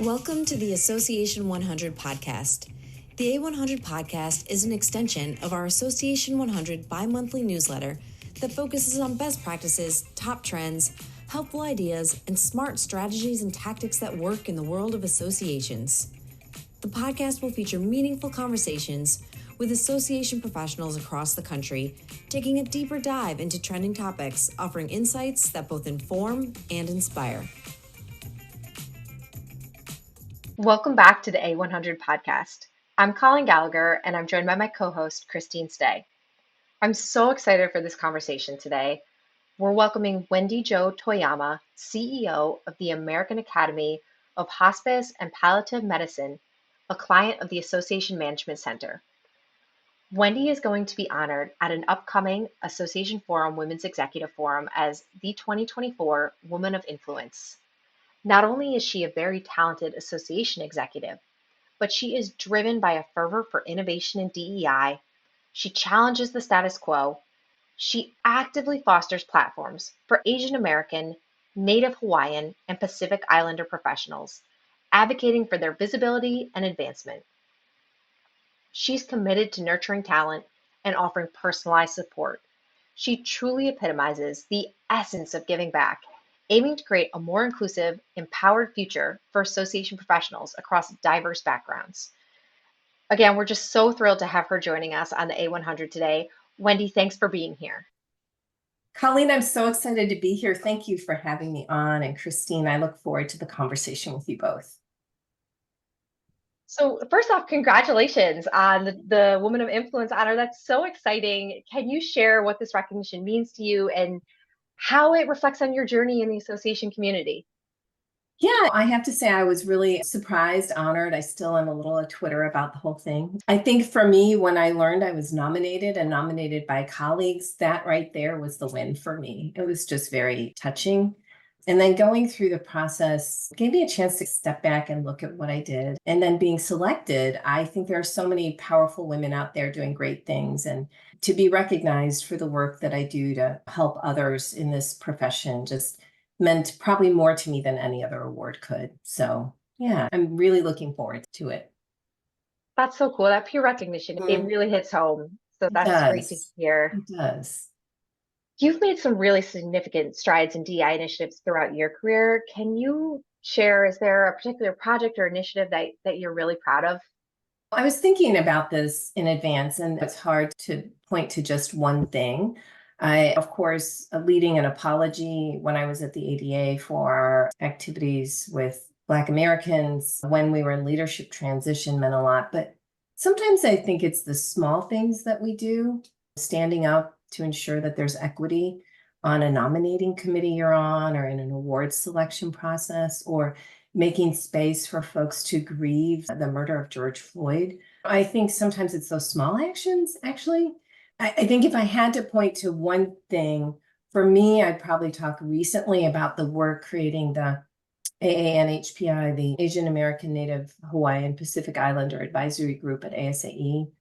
Welcome to the Association 100 podcast. The A100 podcast is an extension of our Association 100 bi-monthly newsletter that focuses on best practices, top trends, helpful ideas, and smart strategies and tactics that work in the world of associations. The podcast will feature meaningful conversations with association professionals across the country, taking a deeper dive into trending topics, offering insights that both inform and inspire. Welcome back to the A100 podcast. I'm Colin Gallagher, and I'm joined by my co-host, Christine Stay. I'm so excited for this conversation today. We're welcoming Wendy Jo Toyama, CEO of the American Academy of Hospice and Palliative Medicine, a client of the Association Management Center. Wendy is going to be honored at an upcoming Association Forum Women's Executive Forum as the 2024 Woman of Influence. Not only is she a very talented association executive, but she is driven by a fervor for innovation in DEI. She challenges the status quo. She actively fosters platforms for Asian American, Native Hawaiian, and Pacific Islander professionals, advocating for their visibility and advancement. She's committed to nurturing talent and offering personalized support. She truly epitomizes the essence of giving back, aiming to create a more inclusive, empowered future for association professionals across diverse backgrounds. Again, we're just so thrilled to have her joining us on the A100 today. Wendy, thanks for being here. Colleen, I'm so excited to be here. Thank you for having me on. And Christine, I look forward to the conversation with you both. So first off, congratulations on the Woman of Influence honor. That's so exciting. Can you share what this recognition means to you and how it reflects on your journey in the association community? Yeah, I have to say I was really surprised, honored. I still am a little at Twitter about the whole thing. I think for me, when I learned I was nominated and nominated by colleagues, that right there was the win for me. It was just very touching. And then going through the process gave me a chance to step back and look at what I did. And then being selected, I think there are so many powerful women out there doing great things. And to be recognized for the work that I do to help others in this profession just meant probably more to me than any other award could. So yeah, I'm really looking forward to it. That's so cool. That peer recognition, it really hits home. So that's great to hear. It does. You've made some really significant strides in DEI initiatives throughout your career. Can you share, is there a particular project or initiative that you're really proud of? I was thinking about this in advance, and it's hard to point to just one thing. I, of course, leading an apology when I was at the ADA for our activities with Black Americans when we were in leadership transition meant a lot. But sometimes I think it's the small things that we do, standing up to ensure that there's equity on a nominating committee you're on or in an awards selection process, or making space for folks to grieve the murder of George Floyd. I think sometimes it's those small actions, actually. I think if I had to point to one thing, for me, I'd probably talk recently about the work creating the AANHPI, the Asian American Native Hawaiian Pacific Islander Advisory Group at ASAE.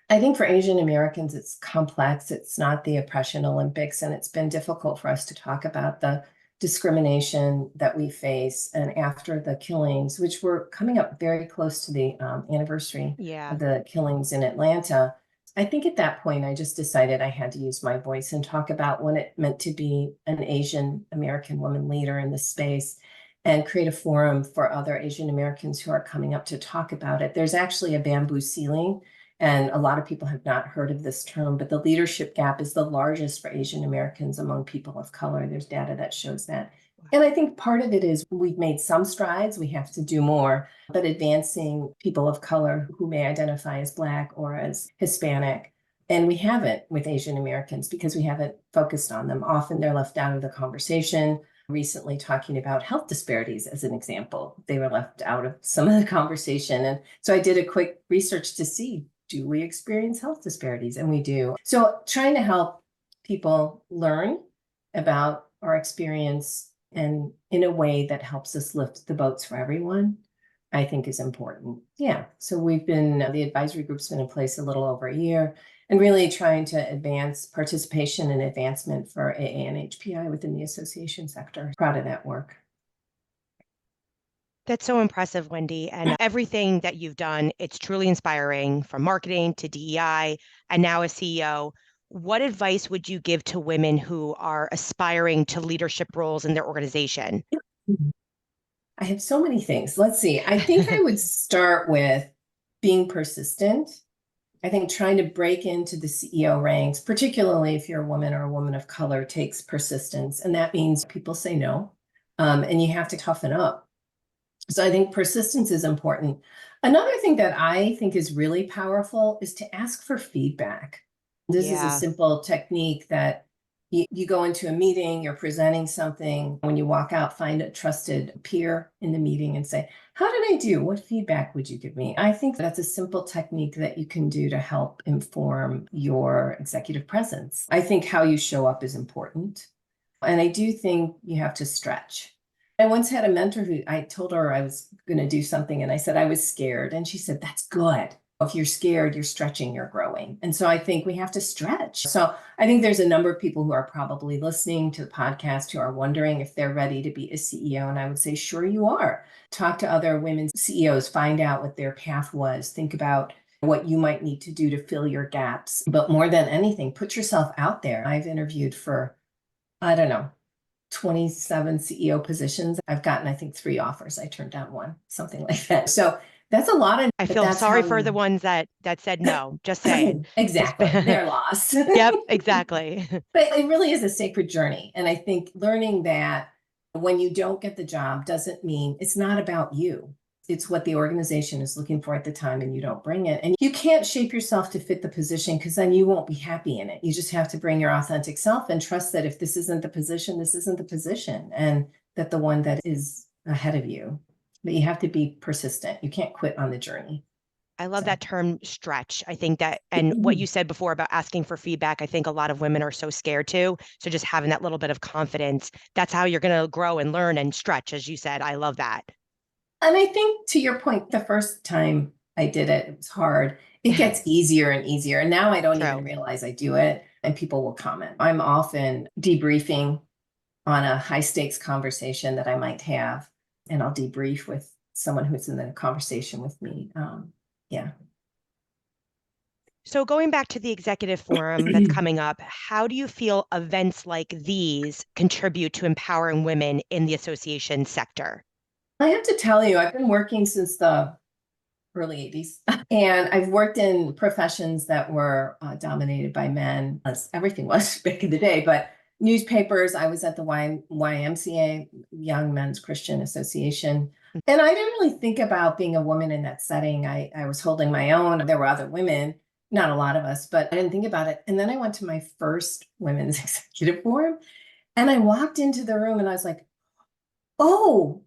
I think for Asian Americans, it's complex. It's not the oppression Olympics, and it's been difficult for us to talk about the discrimination that we face. And after the killings, which were coming up very close to the anniversary of the killings in Atlanta, I think at that point, I just decided I had to use my voice and talk about what it meant to be an Asian American woman leader in this space and create a forum for other Asian Americans who are coming up to talk about it. There's actually a bamboo ceiling, and a lot of people have not heard of this term, but the leadership gap is the largest for Asian Americans among people of color. There's data that shows that. And I think part of it is we've made some strides, we have to do more, but advancing people of color who may identify as Black or as Hispanic. And we haven't with Asian Americans because we haven't focused on them. Often they're left out of the conversation. Recently talking about health disparities as an example, they were left out of some of the conversation. And so I did a quick research to see, do we experience health disparities? And we do. So trying to help people learn about our experience and in a way that helps us lift the boats for everyone, I think is important. Yeah. So the advisory group's been in place a little over a year and really trying to advance participation and advancement for AANHPI within the association sector. Proud of that work. That's so impressive, Wendy. And everything that you've done, it's truly inspiring from marketing to DEI and now as CEO. What advice would you give to women who are aspiring to leadership roles in their organization? I have so many things. Let's see. I think I would start with being persistent. I think trying to break into the CEO ranks, particularly if you're a woman or a woman of color, takes persistence. And that means people say no, and you have to toughen up. So I think persistence is important. Another thing that I think is really powerful is to ask for feedback. This is a Yeah. simple technique that you go into a meeting, you're presenting something. When you walk out, find a trusted peer in the meeting and say, how did I do? What feedback would you give me? I think that's a simple technique that you can do to help inform your executive presence. I think how you show up is important. And I do think you have to stretch. I once had a mentor who I told her I was going to do something and I said I was scared. And she said, that's good. If you're scared, you're stretching, you're growing. And so I think we have to stretch. So I think there's a number of people who are probably listening to the podcast who are wondering if they're ready to be a CEO. And I would say, sure, you are. Talk to other women CEOs, find out what their path was. Think about what you might need to do to fill your gaps. But more than anything, put yourself out there. I've interviewed for, I don't know, 27 CEO positions. I've gotten, I think, 3 offers. I turned down 1, something like that. So that's a lot of, I but feel that's sorry how for the ones that said no, just saying. Just exactly, they're lost. Yep, exactly. But it really is a sacred journey. And I think learning that when you don't get the job doesn't mean it's not about you. It's what the organization is looking for at the time and you don't bring it. And you can't shape yourself to fit the position because then you won't be happy in it. You just have to bring your authentic self and trust that if this isn't the position, this isn't the position, and that the one that is ahead of you. But you have to be persistent. You can't quit on the journey. I love So that term stretch. I think that, and what you said before about asking for feedback, I think a lot of women are so scared to. So just having that little bit of confidence, that's how you're going to grow and learn and stretch, as you said. I love that. And I think to your point, the first time I did it, it was hard. It gets easier and easier. And now I don't even True. realize I do it and people will comment. I'm often debriefing on a high stakes conversation that I might have, and I'll debrief with someone who's in the conversation with me. Yeah. So going back to the executive forum that's coming up, how do you feel events like these contribute to empowering women in the association sector? I have to tell you, I've been working since the early 80s. And I've worked in professions that were dominated by men, as everything was back in the day, but newspapers, I was at the YMCA, Young Men's Christian Association. And I didn't really think about being a woman in that setting. I was holding my own. There were other women, not a lot of us, but I didn't think about it. And then I went to my first women's executive forum and I walked into the room and I was like, oh,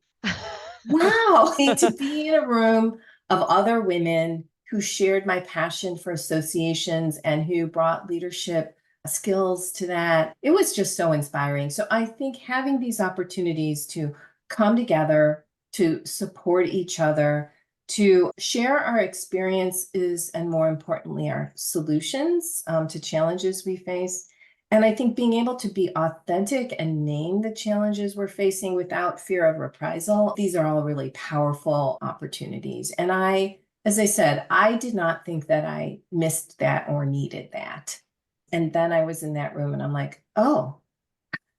wow, to be in a room of other women who shared my passion for associations and who brought leadership skills to that. It was just so inspiring. So I think having these opportunities to come together, to support each other, to share our experiences, and more importantly, our solutions to challenges we face. And I think being able to be authentic and name the challenges we're facing without fear of reprisal, these are all really powerful opportunities. And as I said, I did not think that I missed that or needed that. And then I was in that room and I'm like, oh,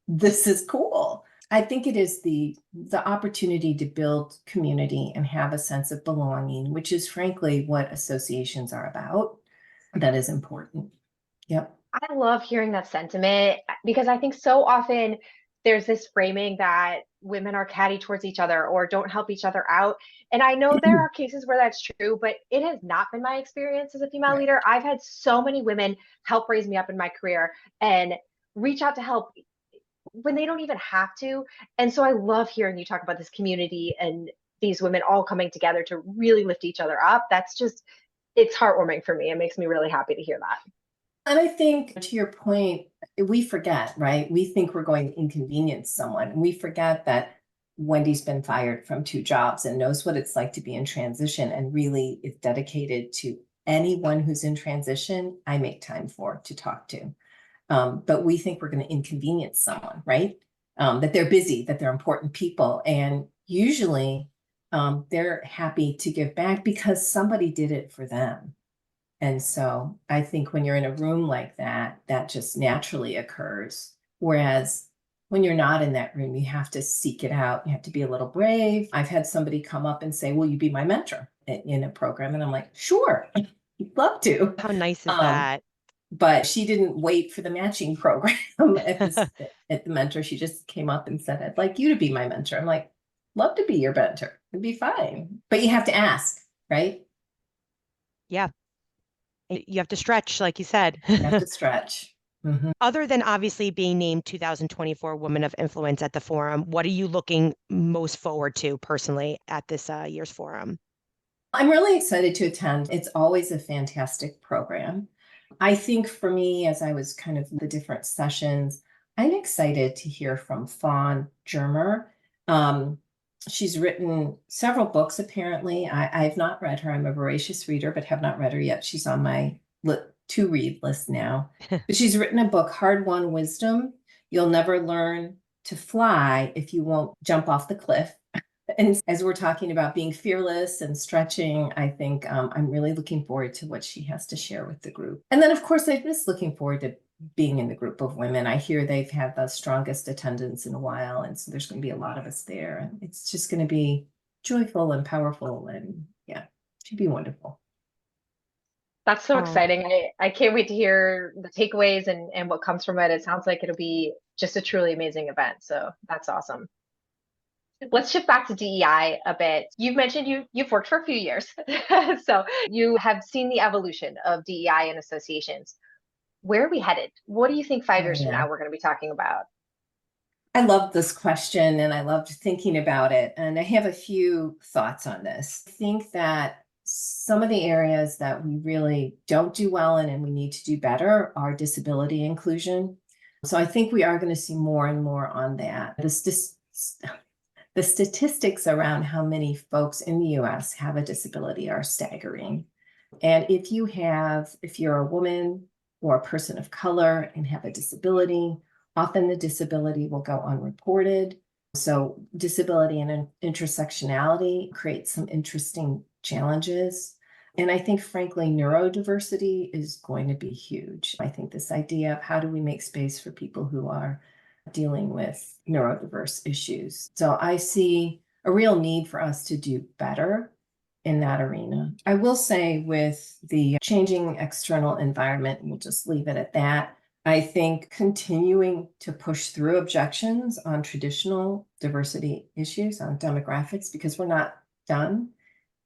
this is cool. I think it is the opportunity to build community and have a sense of belonging, which is frankly what associations are about. That is important. Yep. I love hearing that sentiment because I think so often there's this framing that women are catty towards each other or don't help each other out. And I know there are cases where that's true, but it has not been my experience as a female Right. leader. I've had so many women help raise me up in my career and reach out to help when they don't even have to. And so I love hearing you talk about this community and these women all coming together to really lift each other up. That's just, it's heartwarming for me. It makes me really happy to hear that. And I think to your point, we forget, right? We think we're going to inconvenience someone. And we forget that Wendy's been fired from 2 jobs and knows what it's like to be in transition and really is dedicated to anyone who's in transition. I make time to talk to. But we think we're going to inconvenience someone, right? That they're busy, that they're important people. And usually they're happy to give back because somebody did it for them. And so I think when you're in a room like that, that just naturally occurs. Whereas when you're not in that room, you have to seek it out. You have to be a little brave. I've had somebody come up and say, will you be my mentor in a program? And I'm like, sure, I'd love to. How nice is that? But she didn't wait for the matching program at the mentor. She just came up and said, I'd like you to be my mentor. I'm like, love to be your mentor. It'd be fine. But you have to ask, right? Yeah. You have to stretch, like you said. You have to stretch. Mm-hmm. Other than obviously being named 2024 Woman of Influence at the forum, what are you looking most forward to personally at this year's forum? I'm really excited to attend. It's always a fantastic program. I think for me, as I was kind of the different sessions, I'm excited to hear from Fawn Germer. She's written several books, apparently. I've not read her. I'm a voracious reader, but have not read her yet. She's on my to-read list now. But she's written a book, Hard-Won Wisdom. You'll never learn to fly if you won't jump off the cliff. And as we're talking about being fearless and stretching, I think I'm really looking forward to what she has to share with the group. And then, of course, I'm just looking forward to being in the group of women. I hear they've had the strongest attendance in a while. And so there's going to be a lot of us there. And it's just going to be joyful and powerful. And yeah, it should be wonderful. That's so exciting. I can't wait to hear the takeaways and what comes from it. It sounds like it'll be just a truly amazing event. So that's awesome. Let's shift back to DEI a bit. You've mentioned you've worked for a few years. So you have seen the evolution of DEI and associations. Where are we headed? What do you think 5 years from now we're going to be talking about? I love this question and I loved thinking about it. And I have a few thoughts on this. I think that some of the areas that we really don't do well in and we need to do better are disability inclusion. So I think we are going to see more and more on that. The statistics around how many folks in the US have a disability are staggering. And if you're a woman or a person of color and have a disability, often the disability will go unreported. So disability and intersectionality creates some interesting challenges. And I think, frankly, neurodiversity is going to be huge. I think this idea of how do we make space for people who are dealing with neurodiverse issues. So I see a real need for us to do better in that arena. I will say with the changing external environment, we'll just leave it at that. I think continuing to push through objections on traditional diversity issues, on demographics, because we're not done.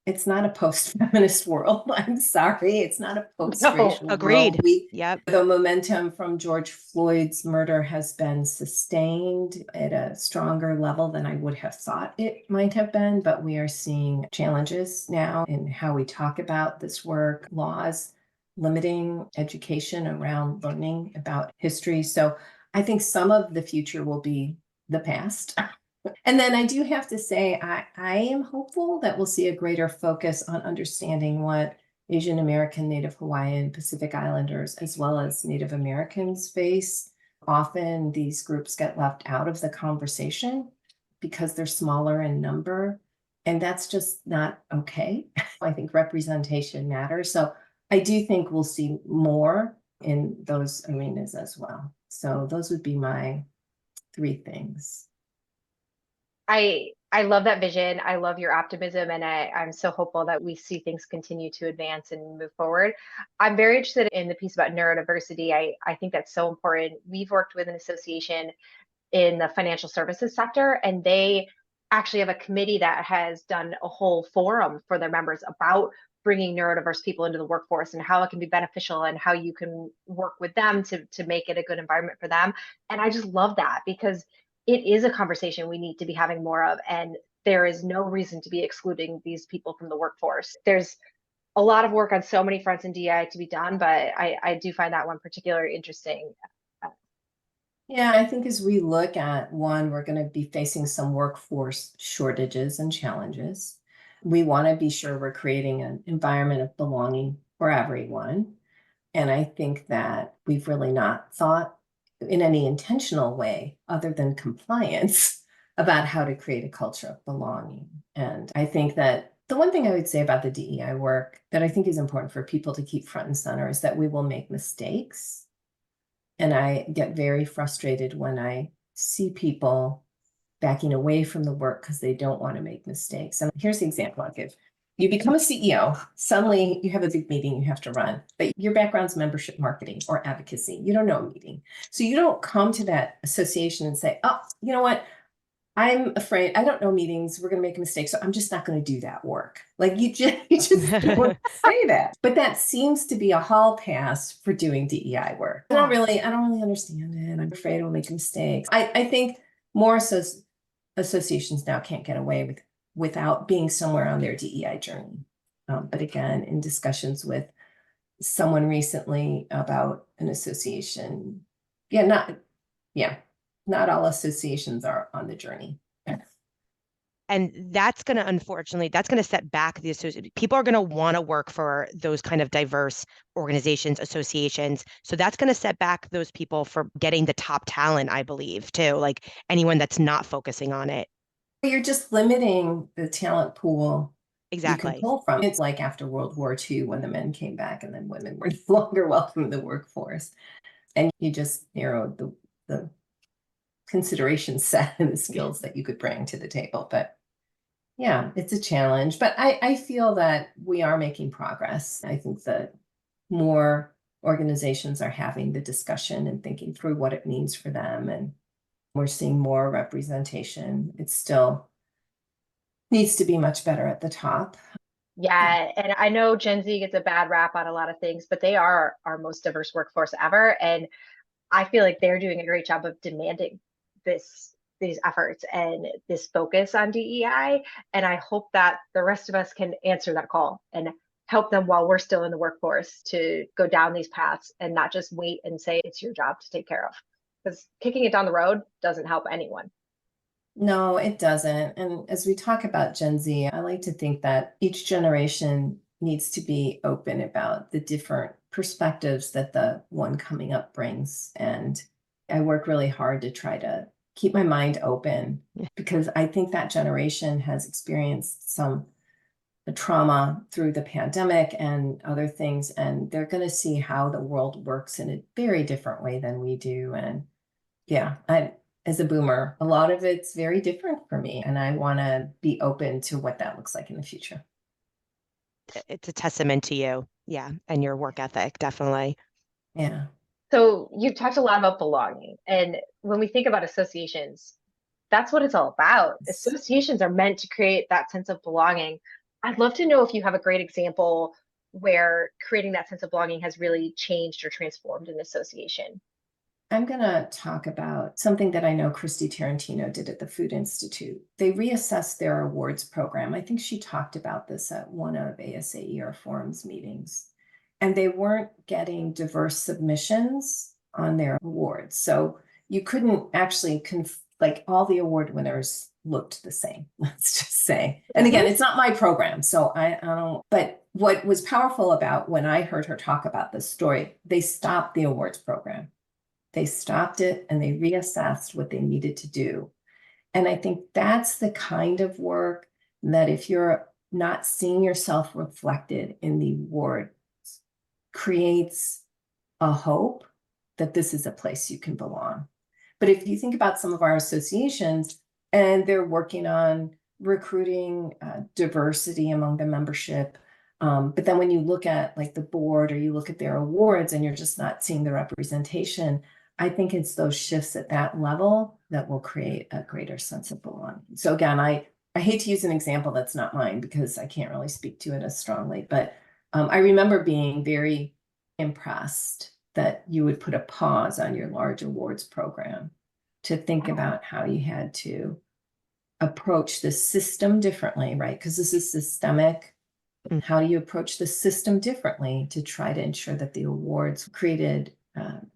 It's not a post-feminist world. I'm sorry. It's not a post-racial agreed. world. Yep. The momentum from George Floyd's murder has been sustained at a stronger level than I would have thought it might have been, but we are seeing challenges now in how we talk about this work, laws limiting education around learning about history. So I think some of the future will be the past. And then I do have to say, I am hopeful that we'll see a greater focus on understanding what Asian American, Native Hawaiian, Pacific Islanders, as well as Native Americans face. Often these groups get left out of the conversation because they're smaller in number, and that's just not okay. I think representation matters. So I do think we'll see more in those arenas as well. So those would be my 3 things. I love that vision. I love your optimism, and I'm so hopeful that we see things continue to advance and move forward. I'm very interested in the piece about neurodiversity. I think that's so important. We've worked with an association in the financial services sector, and they actually have a committee that has done a whole forum for their members about bringing neurodiverse people into the workforce and how it can be beneficial and how you can work with them to make it a good environment for them. And I just love that because it is a conversation we need to be having more of. And there is no reason to be excluding these people from the workforce. There's a lot of work on so many fronts in DI to be done, but I do find that one particularly interesting. Yeah, I think as we look at one, we're going to be facing some workforce shortages and challenges. We want to be sure we're creating an environment of belonging for everyone. And I think that we've really not thought in any intentional way other than compliance about how to create a culture of belonging. And And I think that the one thing I would say about the DEI work that I think is important for people to keep front and center is that we will make mistakes. And I get very frustrated when I see people backing away from the work because they don't want to make mistakes. And here's the example I'll give. You become a CEO, suddenly you have a big meeting you have to run, but your background's membership marketing or advocacy. You don't know a meeting. So you don't come to that association and say, oh, you know what? I'm afraid I don't know meetings. We're going to make a mistake. So I'm just not going to do that work. Like you just don't say that. But that seems to be a hall pass for doing DEI work. I don't really understand it. I'm afraid I'll make mistakes. I think more associations now can't get away without being somewhere on their DEI journey. But again, in discussions with someone recently about an association, not all associations are on the journey. And that's going to, unfortunately, that's going to set back the association. People are going to want to work for those kind of diverse organizations, associations. So that's going to set back those people for getting the top talent, I believe, too, like anyone that's not focusing on it. You're just limiting the talent pool Exactly. you can pull from. It's like after World War II when the men came back and then women were no longer welcome in the workforce. And you just narrowed the consideration set and the skills that you could bring to the table. But yeah, it's a challenge. But I feel that we are making progress. I think that more organizations are having the discussion and thinking through what it means for them. And we're seeing more representation. It still needs to be much better at the top. Yeah, and I know Gen Z gets a bad rap on a lot of things, but they are our most diverse workforce ever. And I feel like they're doing a great job of demanding these efforts and this focus on DEI. And I hope that the rest of us can answer that call and help them while we're still in the workforce to go down these paths and not just wait and say it's your job to take care of. Because kicking it down the road doesn't help anyone. No, it doesn't. And as we talk about Gen Z, I like to think that each generation needs to be open about the different perspectives that the one coming up brings. And I work really hard to try to keep my mind open because I think that generation has experienced some trauma through the pandemic and other things, and they're going to see how the world works in a very different way than we do. And yeah, as a boomer, a lot of it's very different for me, and I want to be open to what that looks like in the future. It's a testament to you. Yeah. And your work ethic, definitely. Yeah. So you've talked a lot about belonging. And when we think about associations, that's what it's all about. Associations are meant to create that sense of belonging. I'd love to know if you have a great example where creating that sense of belonging has really changed or transformed an association. I'm going to talk about something that I know Christy Tarantino did at the Food Institute. They reassessed their awards program. I think she talked about this at one of ASAER Forum's meetings. And they weren't getting diverse submissions on their awards. So you couldn't actually, like all the award winners looked the same, let's just say. And again, it's not my program, so I don't, but what was powerful about when I heard her talk about this story, they stopped the awards program. They stopped it and they reassessed what they needed to do. And I think that's the kind of work that if you're not seeing yourself reflected in the award, creates a hope that this is a place you can belong. But if you think about some of our associations and they're working on recruiting diversity among the membership, but then when you look at like the board or you look at their awards and you're just not seeing the representation, I think it's those shifts at that level that will create a greater sense of belonging. So again, I hate to use an example that's not mine because I can't really speak to it as strongly, but I remember being very impressed that you would put a pause on your large awards program to think about how you had to approach the system differently, right? Because this is systemic. How do you approach the system differently to try to ensure that the awards created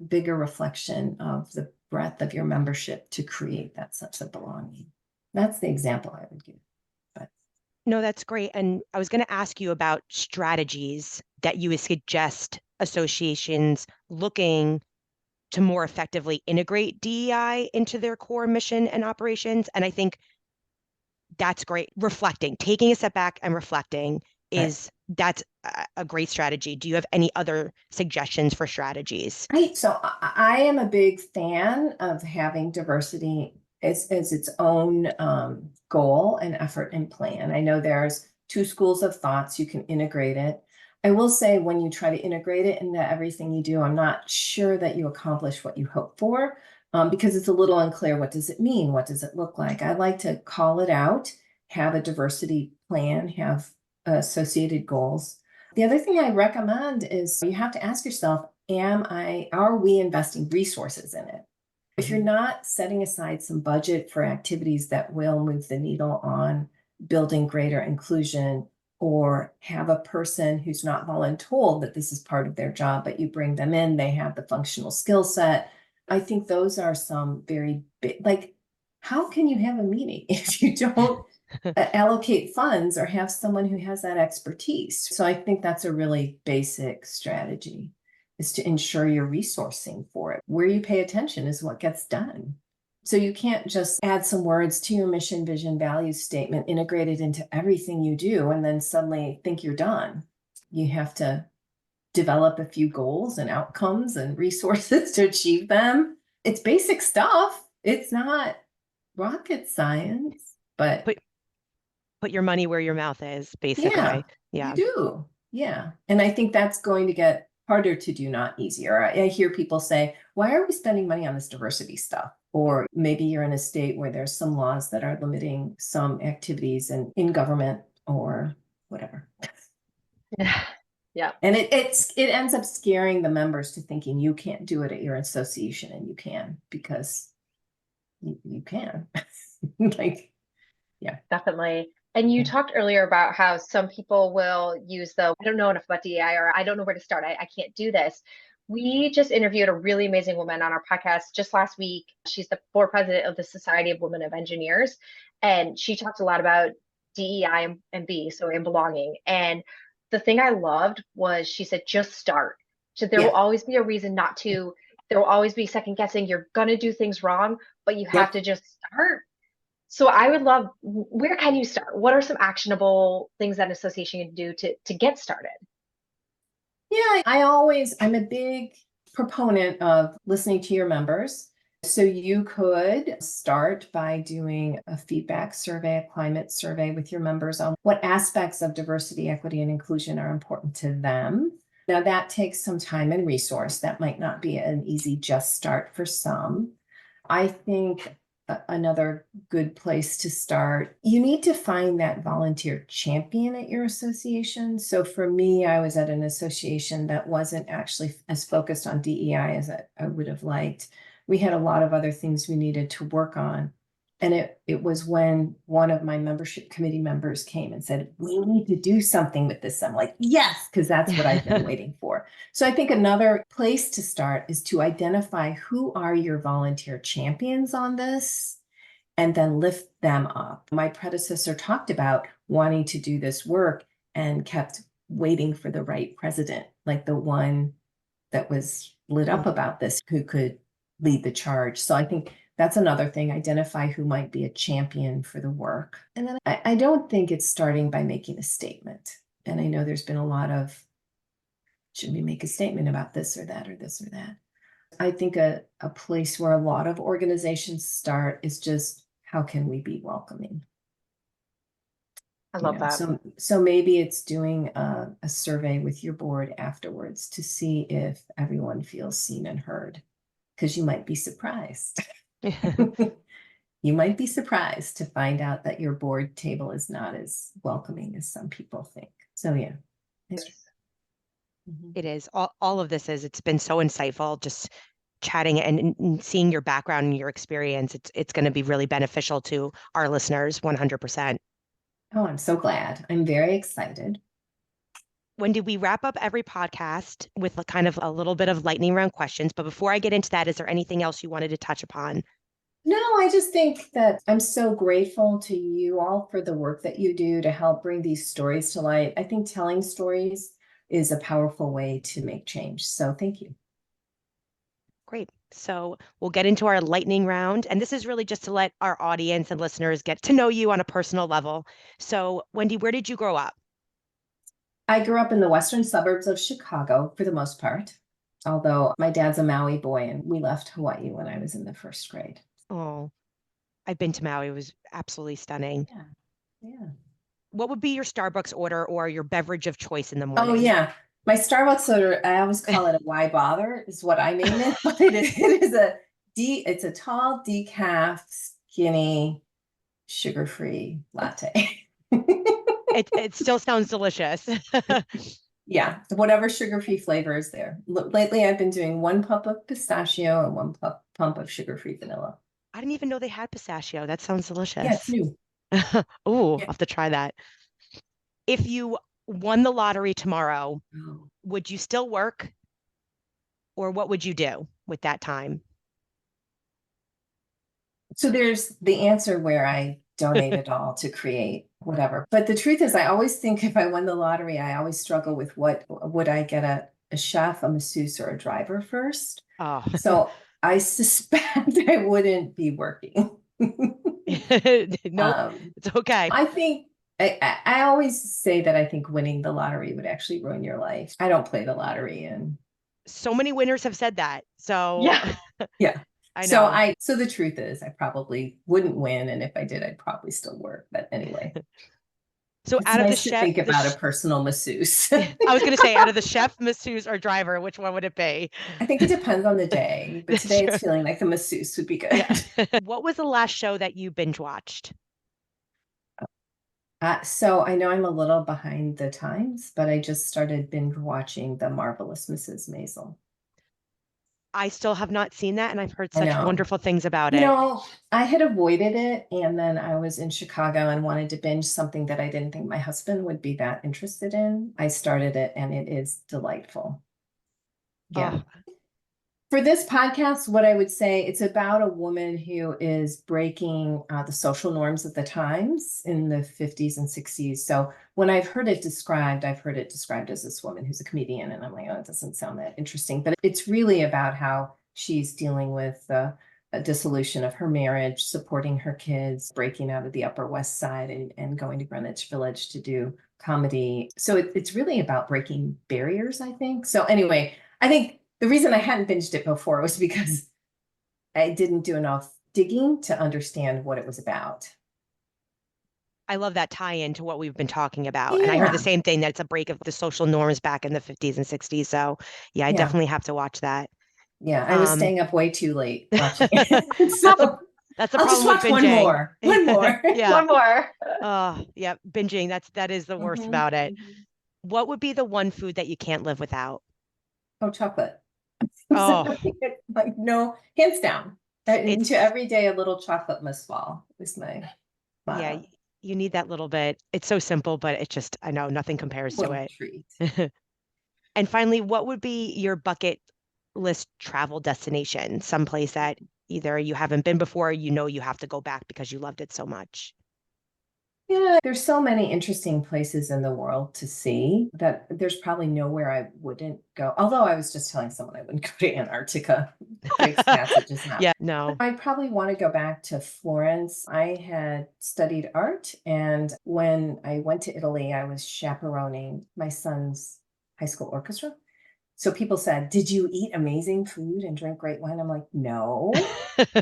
bigger reflection of the breadth of your membership to create that sense of belonging? That's the example I would give. No, that's great. And I was going to ask you about strategies that you would suggest associations looking to more effectively integrate DEI into their core mission and operations. And I think that's great. Reflecting, taking a step back and reflecting Right. that's a great strategy. Do you have any other suggestions for strategies? Right. So I am a big fan of having diversity as its own goal and effort and plan. I know there's two schools of thoughts. You can integrate it. I will say when you try to integrate it into everything you do, I'm not sure that you accomplish what you hope for because it's a little unclear. What does it mean? What does it look like? I like to call it out, have a diversity plan, have associated goals. The other thing I recommend is you have to ask yourself, are we investing resources in it? If you're not setting aside some budget for activities that will move the needle on building greater inclusion, or have a person who's not voluntold that this is part of their job, but you bring them in, they have the functional skill set. I think those are some very big, like, how can you have a meeting if you don't allocate funds or have someone who has that expertise? So I think that's a really basic strategy, is to ensure you're resourcing for it. Where you pay attention is what gets done. So you can't just add some words to your mission, vision, values statement, integrate it into everything you do, and then suddenly think you're done. You have to develop a few goals and outcomes and resources to achieve them. It's basic stuff. It's not rocket science, but Put your money where your mouth is, basically. you do. Yeah. And I think that's going to get harder to do, not easier. I hear people say, why are we spending money on this diversity stuff? Or maybe you're in a state where there's some laws that are limiting some activities in government or whatever. Yeah. And it ends up scaring the members to thinking you can't do it at your association, and you can, because you can. Like, yeah. Definitely. And you talked earlier about how some people will use I don't know enough about DEI, or I don't know where to start. I can't do this. We just interviewed a really amazing woman on our podcast just last week. She's the board president of the Society of Women of Engineers. And she talked a lot about DEI and B, so in belonging. And the thing I loved was she said, just start. So there will always be a reason not to. There will always be second guessing. You're going to do things wrong, but you have to just start. So I would love, where can you start? What are some actionable things that an association can do to get started? Yeah, I'm a big proponent of listening to your members. So you could start by doing a feedback survey, a climate survey with your members on what aspects of diversity, equity, and inclusion are important to them. Now that takes some time and resource. That might not be an easy just start for some. I think another good place to start, you need to find that volunteer champion at your association. So for me, I was at an association that wasn't actually as focused on DEI as I would have liked. We had a lot of other things we needed to work on. And it was when one of my membership committee members came and said, we need to do something with this. I'm like, yes, because that's what I've been waiting for. So I think another place to start is to identify who are your volunteer champions on this, and then lift them up. My predecessor talked about wanting to do this work and kept waiting for the right president, like the one that was lit up about this, who could lead the charge. So I think that's another thing, identify who might be a champion for the work. And then I don't think it's starting by making a statement. And I know there's been a lot of, should we make a statement about this or that or this or that? I think a place where a lot of organizations start is just, how can we be welcoming? I love that. So maybe it's doing a survey with your board afterwards to see if everyone feels seen and heard, because you might be surprised. You might be surprised to find out that your board table is not as welcoming as some people think. So yeah. It is. All of this it's been so insightful, just chatting and seeing your background and your experience. It's going to be really beneficial to our listeners, 100%. Oh, I'm so glad. I'm very excited. Wendy, we wrap up every podcast with kind of a little bit of lightning round questions. But before I get into that, is there anything else you wanted to touch upon? No, I just think that I'm so grateful to you all for the work that you do to help bring these stories to light. I think telling stories is a powerful way to make change. So thank you. Great. So we'll get into our lightning round. And this is really just to let our audience and listeners get to know you on a personal level. So, Wendy, where did you grow up? I grew up in the western suburbs of Chicago for the most part, although my dad's a Maui boy and we left Hawaii when I was in the first grade. Oh, I've been to Maui. It was absolutely stunning. Yeah. Yeah. What would be your Starbucks order or your beverage of choice in the Oh, morning? yeah. My Starbucks order, I always call it a why bother, is what I name it. But it's a tall, decaf, skinny, sugar-free latte. It still sounds delicious. Yeah, whatever sugar-free flavor is there. Lately, I've been doing 1 pump of pistachio and 1 pump of sugar-free vanilla. I didn't even know they had pistachio. That sounds Yeah, it's delicious. new. Oh, I'll Yeah. have to try that. If you won the lottery tomorrow, Oh. would you still work or what would you do with that time? So there's the answer where I donate it all to create whatever. But the truth is, I always think if I won the lottery, I always struggle with what would I get a chef, a masseuse, or a driver first? Oh, So I suspect I wouldn't be working. nope, it's okay. I think I always say that I think winning the lottery would actually ruin your life. I don't play the lottery and So many winners have said that. So Yeah. yeah. I So know. so the truth is I probably wouldn't win. And if I did, I'd probably still work. But anyway, So it's out of the nice to chef, think about a personal masseuse. I was going to say, out of the chef, masseuse, or driver, which one would it be? I think it depends on the day, but That's today it's true. feeling like the masseuse would be Yeah. good. What was the last show that you binge watched? So I know I'm a little behind the times, but I just started binge watching The Marvelous Mrs. Maisel. I still have not seen that, and I've heard I such know. wonderful things about You it. know, I had avoided it, and then I was in Chicago and wanted to binge something that I didn't think my husband would be that interested in. I started it, and it is delightful. Yeah. Oh, For this podcast, what I would say, it's about a woman who is breaking the social norms of the times in the 50s and 60s. So when I've heard it described, as this woman who's a comedian, and I'm like, oh, it doesn't sound that interesting. But it's really about how she's dealing with the dissolution of her marriage, supporting her kids, breaking out of the Upper West Side and going to Greenwich Village to do comedy. So it's really about breaking barriers, I think. So anyway, I think the reason I hadn't binged it before was because I didn't do enough digging to understand what it was about. I love that tie-in to what we've been talking about. And I heard the Yeah, same thing, that it's a break of the social norms back in the 50s and 60s. So yeah, I yeah, definitely have to watch that. yeah. I was Um, staying up way too late watching it. So that's the I'll just problem with watch one binging. more. One more. Yeah. One more. Yeah, binging. That is the worst Mhm, about it. mhm. What would be the one food that you can't live without? Oh, chocolate. Oh, Like, no, hands down. Into it's every day, a little chocolate must fall is my yeah, motto. you need that little bit. It's so simple, but it just, I know nothing compares to Little it. treat. And finally, what would be your bucket list travel destination? Someplace that either you haven't been before, or you know you have to go back because you loved it so much. Yeah, there's so many interesting places in the world to see that there's probably nowhere I wouldn't go. Although I was just telling someone I wouldn't go to Antarctica. Drake's Passage is not. Yeah, no. I probably want to go back to Florence. I had studied art, and when I went to Italy, I was chaperoning my son's high school orchestra. So people said, "Did you eat amazing food and drink great wine?" I'm like, "No."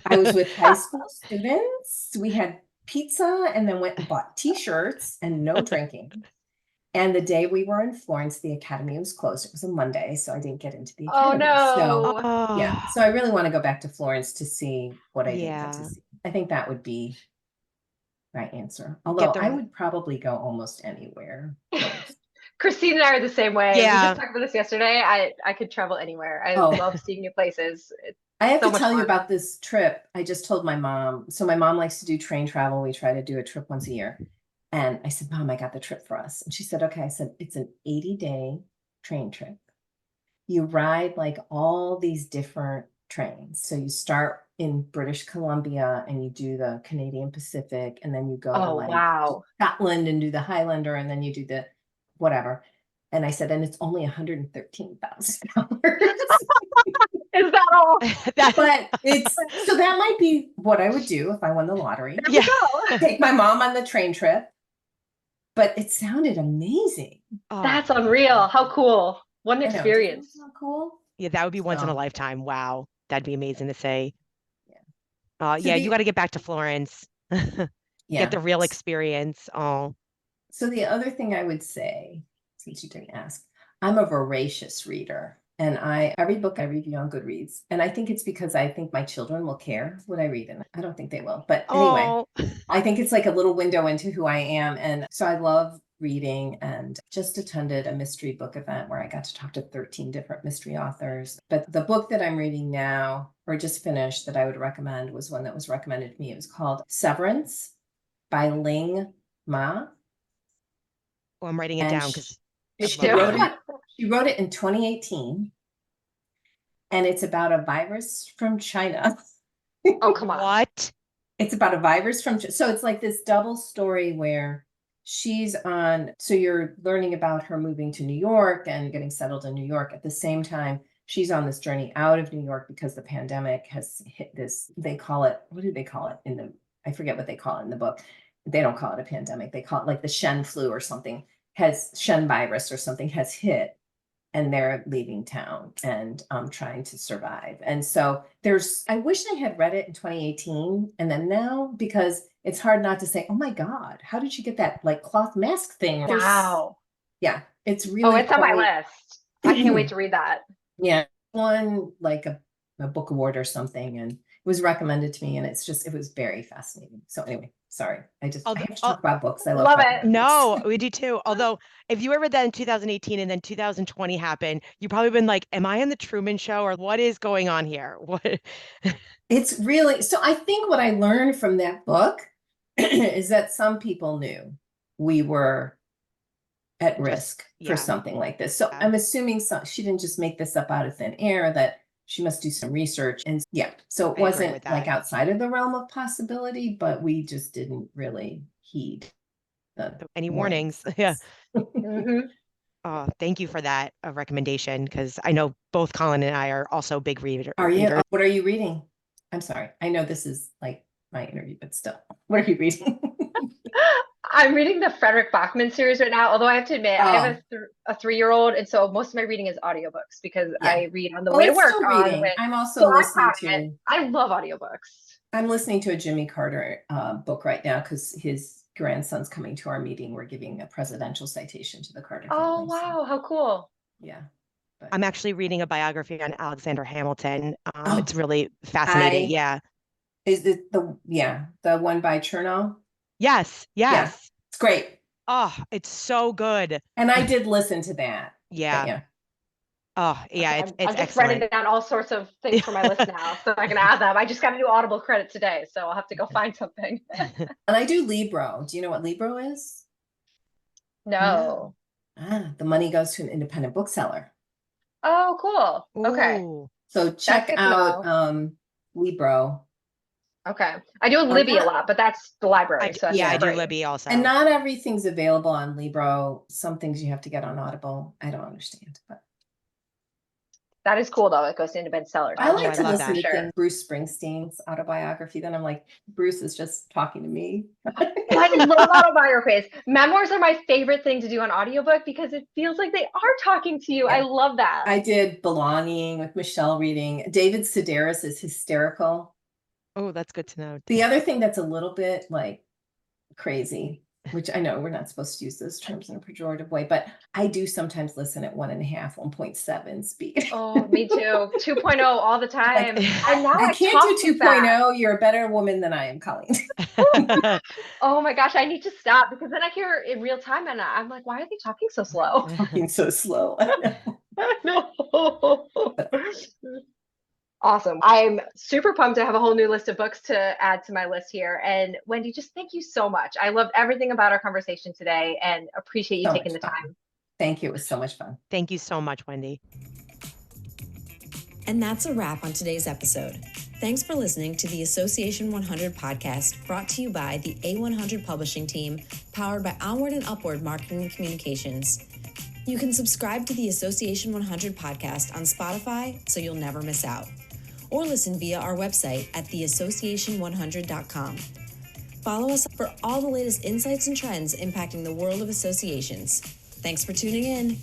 I was with high school students. We had pizza and then went and bought t-shirts and no drinking. And the day we were in Florence, the academy was closed. It was a Monday, so I didn't get into the Oh academy. So no. yeah, Oh, so I really want to go back to Florence to see what I didn't get to yeah. see. I think that would be my answer. Get Although I the would probably go almost anywhere. Almost. Christine and I are the same way. We just yeah. talked about this yesterday. I could travel anywhere. I Oh, love seeing new places. It's I have so to much tell you fun. about this trip. I just told my mom. So my mom likes to do train travel. We try to do a trip once a year. And I said, Mom, I got the trip for us. And she said, okay. I said, it's an 80-day train trip. You ride like all these different trains. So you start in British Columbia and you do the Canadian Pacific, and then you go to Oh like wow. Scotland and do the Highlander, and then you do the whatever. And I said, and it's only $113,000. Is that all? But so that might be what I would do if I won the lottery. There we go. Take my mom on the train trip. But it sounded amazing. That's unreal. How cool. What an experience. Isn't that cool? Yeah, that would be once in a lifetime. Wow. That'd be amazing to say. Yeah. You got to get back to Florence. Get the real experience. Oh. So the other thing I would say, since you didn't ask, I'm a voracious reader. And every book I review on Goodreads. And I think it's because I think my children will care what I read. And I don't think they will. But anyway, I think it's like a little window into who I am. And so I love reading, and just attended a mystery book event where I got to talk to 13 different mystery authors. But the book that I'm reading now, or just finished, that I would recommend was one that was recommended to me. It was called Severance by Ling Ma. Oh, I'm writing it down because she wrote it in 2018, and it's about a virus from China. Oh, come on. What? It's about a virus so it's like this double story where so you're learning about her moving to New York and getting settled in New York. At the same time, she's on this journey out of New York because the pandemic has hit this, what do they call it I forget what they call it in the book. They don't call it a pandemic. They call it like the Shen flu or something, Shen virus or something has hit, and they're leaving town and trying to survive. And so I wish I had read it in 2018 and then now, because it's hard not to say, oh my God, how did you get that like cloth mask thing? Wow. Yeah, it's really it's on my list. I can't wait to read that. Yeah, won like a book award or something, and it was recommended to me, and it was very fascinating. So anyway, sorry, I have to talk about books. I love it. No, we do too. Although if you read that in 2018 and then 2020 happened, you probably been like, am I on the Truman Show, or what is going on here? What? It's really, so I think what I learned from that book is that some people knew we were at risk for something like this. So I'm assuming she didn't just make this up out of thin air, that she must do some research. And so it wasn't like outside of the realm of possibility, but we just didn't really heed any warnings. Yeah. Thank you for that recommendation, because I know both Colin and I are also big readers. Are you? What are you reading? I'm sorry. I know this is like my interview, but still, what are you reading? I'm reading the Frederick Bachman series right now, although I have to admit, I have a 3-year-old, and so most of my reading is audiobooks because I read on the way to work. I'm also listening to. I love audiobooks. I'm listening to a Jimmy Carter book right now because his grandson's coming to our meeting. We're giving a presidential citation to the Carter family. Oh, wow. How cool. Yeah. But I'm actually reading a biography on Alexander Hamilton. It's really fascinating. Is it the one by Chernow? Yes. Yeah, it's great. Oh, it's so good. And I did listen to that. Yeah. Oh, yeah, it's I'm just excellent. writing down all sorts of things for my list now, so I can add them. I just got a new Audible credit today, so I'll have to go find something. And I do Libro. Do you know what Libro is? No. The money goes to an independent bookseller. Oh, cool. Okay. Ooh. So check out Libro. Okay. I do Libby a lot, but that's the library. I do Libby also. And not everything's available on Libro. Some things you have to get on Audible. I don't understand, but that is cool though. It goes to independent sellers. I like to listen to Bruce Springsteen's autobiography. Then I'm like, Bruce is just talking to me. I love autobiographies. Memoirs are my favorite thing to do on audiobook because it feels like they are talking to you. Yeah. I love that. I did Belonging with Michelle reading. David Sedaris is hysterical. Oh, that's good to know. The other thing that's a little bit like crazy, which I know we're not supposed to use those terms in a pejorative way, but I do sometimes listen at 1.5, 1.7 speed. Oh, me too. 2.0 all the time. And now I can't do 2.0. You're a better woman than I am, Colleen. Oh my gosh, I need to stop because then I hear in real time and I'm like, why are they talking so slow? Talking so slow. I know. Awesome. I'm super pumped to have a whole new list of books to add to my list here. And Wendy, just thank you so much. I loved everything about our conversation today and appreciate you taking the time. Thank you. It was so much fun. Thank you so much, Wendy. And that's a wrap on today's episode. Thanks for listening to the Association 100 podcast, brought to you by the A100 publishing team, powered by Onward and Upward Marketing and Communications. You can subscribe to the Association 100 podcast on Spotify so you'll never miss out. or listen via our website at theassociation100.com. Follow us for all the latest insights and trends impacting the world of associations. Thanks for tuning in.